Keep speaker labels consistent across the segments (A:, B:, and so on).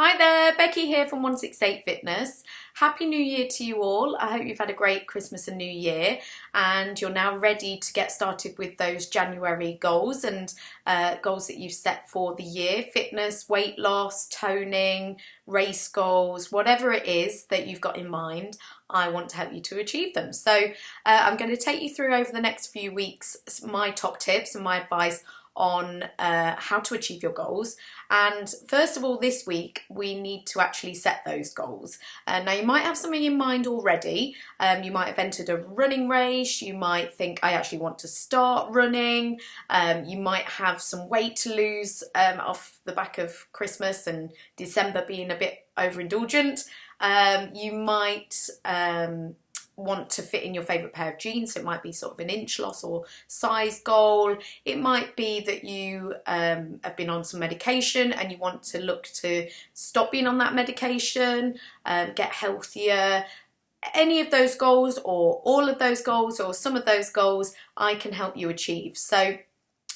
A: Hi there, Becky here from 168 Fitness. Happy New Year to you all. I hope you've had a great Christmas and New Year and you're now ready to get started with those January goals and goals that you've set for the year. Fitness, weight loss, toning, race goals, whatever it is that you've got in mind, I want to help you to achieve them. So I'm going to take you through over the next few weeks my top tips and my advice on how to achieve your goals. And first of all, this week we need to actually set those goals. Now you might have something in mind already. You might have entered a running race. You might think, I actually want to start running. You might have some weight to lose off the back of Christmas and December being a bit overindulgent. You might want to fit in your favourite pair of jeans, so it might be sort of an inch loss or size goal. It might be that you have been on some medication and you want to look to stop being on that medication, get healthier. Any of those goals or all of those goals or some of those goals I can help you achieve. So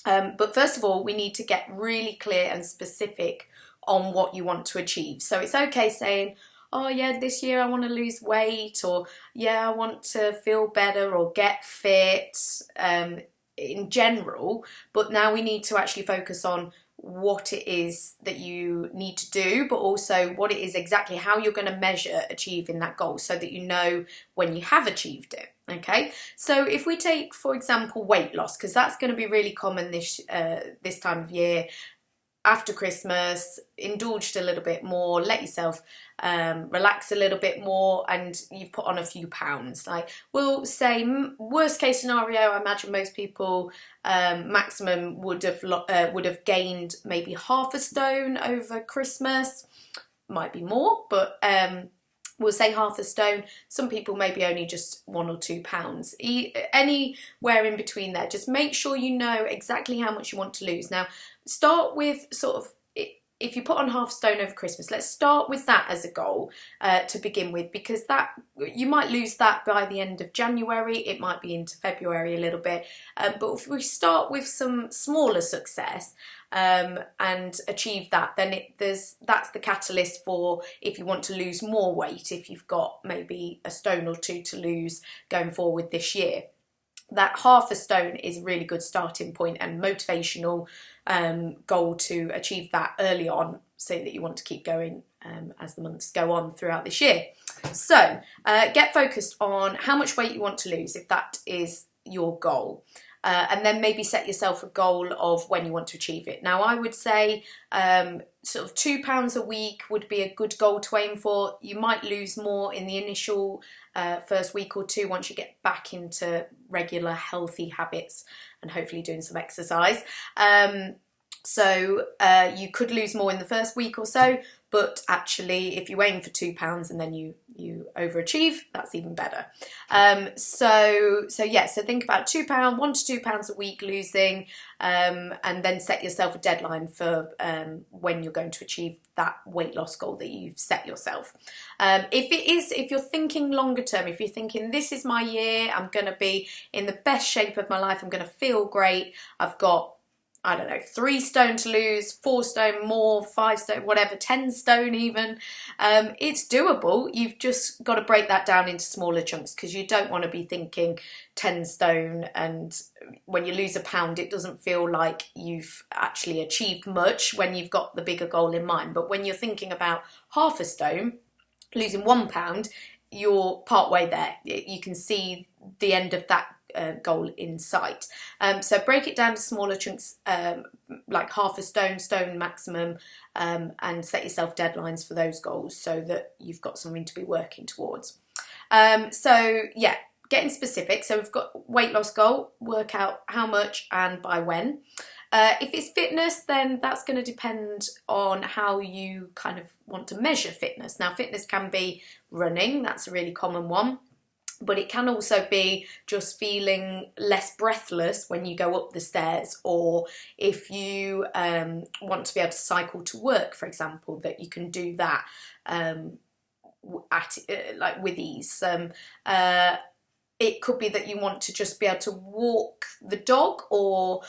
A: but first of all, we need to get really clear and specific on what you want to achieve. So it's okay saying, oh yeah, this year I want to lose weight, or yeah, I want to feel better or get fit in general, but now we need to actually focus on what it is that you need to do, but also what it is exactly, how you're going to measure achieving that goal so that you know when you have achieved it. Okay, so if we take, for example, weight loss, because that's going to be really common this time of year. After Christmas, indulged a little bit more, let yourself relax a little bit more, and you've put on a few pounds. Like, we'll say worst case scenario, I imagine most people maximum would have gained maybe half a stone over Christmas. Might be more, but we'll say half a stone. Some people maybe only just 1 or 2 pounds. Anywhere in between there. Just make sure you know exactly how much you want to lose. Now, start with sort of, if you put on half a stone over Christmas, let's start with that as a goal to begin with, because that you might lose that by the end of January. It might be into February a little bit. But if we start with some smaller success, and achieve that, then that's the catalyst for if you want to lose more weight, if you've got maybe a stone or two to lose going forward this year. That half a stone is a really good starting point and motivational goal to achieve that early on, so that you want to keep going as the months go on throughout this year. So get focused on how much weight you want to lose if that is your goal. And then maybe set yourself a goal of when you want to achieve it. Now, I would say sort of £2 a week would be a good goal to aim for. You might lose more in the initial first week or two once you get back into regular healthy habits and hopefully doing some exercise. So you could lose more in the first week or so, but actually if you aim for £2 and then you overachieve, that's even better. So think about £2, £1 to £2 a week losing, and then set yourself a deadline for when you're going to achieve that weight loss goal that you've set yourself. If you're thinking longer term, if you're thinking this is my year, I'm going to be in the best shape of my life, I'm going to feel great, I've got, I don't know, 3 stone to lose, 4 stone more, 5 stone, whatever, 10 stone even. It's doable. You've just got to break that down into smaller chunks, because you don't want to be thinking 10 stone and when you lose a pound, it doesn't feel like you've actually achieved much when you've got the bigger goal in mind. But when you're thinking about half a stone, losing £1, you're part way there. You can see the end of that goal in sight. So break it down to smaller chunks, like half a stone, stone maximum, and set yourself deadlines for those goals so that you've got something to be working towards. So yeah, getting specific. So we've got weight loss goal, work out how much and by when. If it's fitness, then that's going to depend on how you kind of want to measure fitness. Now, fitness can be running, that's a really common one. But it can also be just feeling less breathless when you go up the stairs, or if you want to be able to cycle to work, for example, that you can do that like with ease. It could be that you want to just be able to walk the dog, or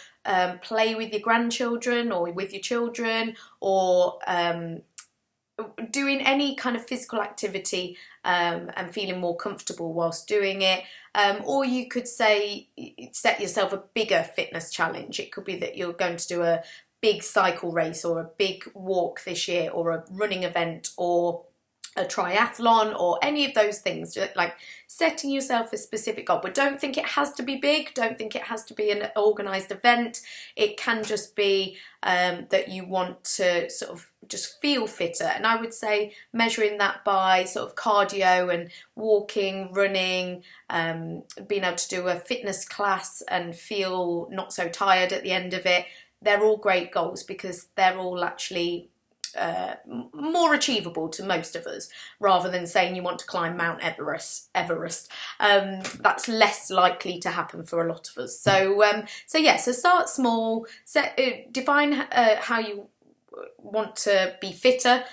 A: play with your grandchildren or with your children, or doing any kind of physical activity and feeling more comfortable whilst doing it. Or you could say set yourself a bigger fitness challenge. It could be that you're going to do a big cycle race or a big walk this year, or a running event, or a triathlon, or any of those things. Like setting yourself a specific goal, but don't think it has to be big. Don't think it has to be an organised event. It can just be that you want to sort of just feel fitter. And I would say measuring that by sort of cardio and walking, running, being able to do a fitness class and feel not so tired at the end of it. They're all great goals because they're all actually more achievable to most of us, rather than saying you want to climb Mount Everest. That's less likely to happen for a lot of us. So start small. Define how you want to be fitter,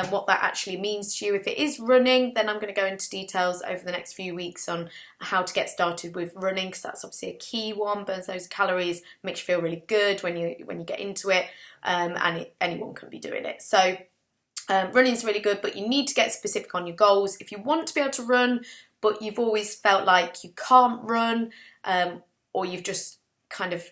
A: what that actually means to you. If it is running, then I'm going to go into details over the next few weeks on how to get started with running, because that's obviously a key one. Burns those calories, makes you feel really good when you get into it, anyone can be doing it. So running is really good, but you need to get specific on your goals. If you want to be able to run, but you've always felt like you can't run, or you've just kind of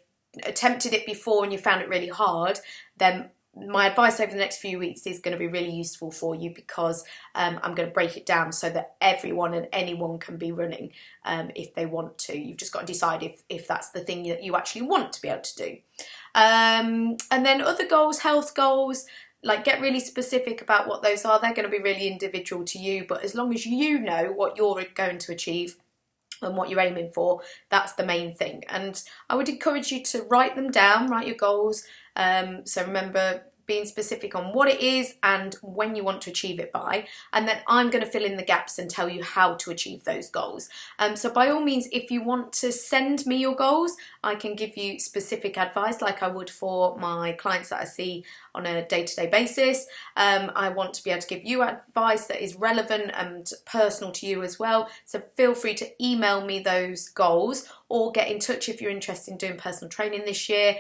A: attempted it before and you found it really hard, then my advice over the next few weeks is going to be really useful for you, because I'm going to break it down so that everyone and anyone can be running if they want to. You've just got to decide if that's the thing that you actually want to be able to do. And then other goals, health goals, like get really specific about what those are. They're going to be really individual to you, but as long as you know what you're going to achieve and what you're aiming for, that's the main thing. And I would encourage you to write them down, write your goals. So remember being specific on what it is and when you want to achieve it by, and then I'm going to fill in the gaps and tell you how to achieve those goals. So by all means, if you want to send me your goals, I can give you specific advice like I would for my clients that I see on a day-to-day basis. I want to be able to give you advice that is relevant and personal to you as well. So feel free to email me those goals, or get in touch if you're interested in doing personal training this year.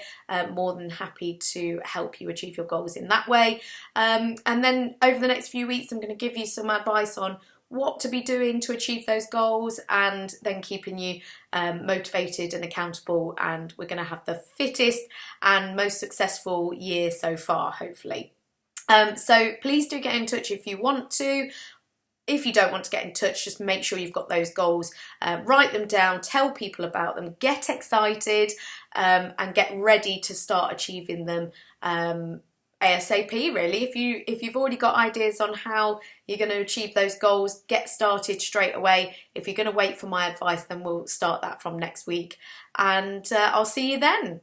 A: More than happy to help you achieve your goals in that way. And then over the next few weeks, I'm going to give you some advice on what to be doing to achieve those goals, and then keeping you motivated and accountable. And we're going to have the fittest and most successful year so far, hopefully. So please do get in touch if you want to. If you don't want to get in touch, just make sure you've got those goals, write them down, tell people about them, get excited, and get ready to start achieving them ASAP, really. If you've already got ideas on how you're going to achieve those goals, get started straight away. If you're going to wait for my advice, then we'll start that from next week. And I'll see you then.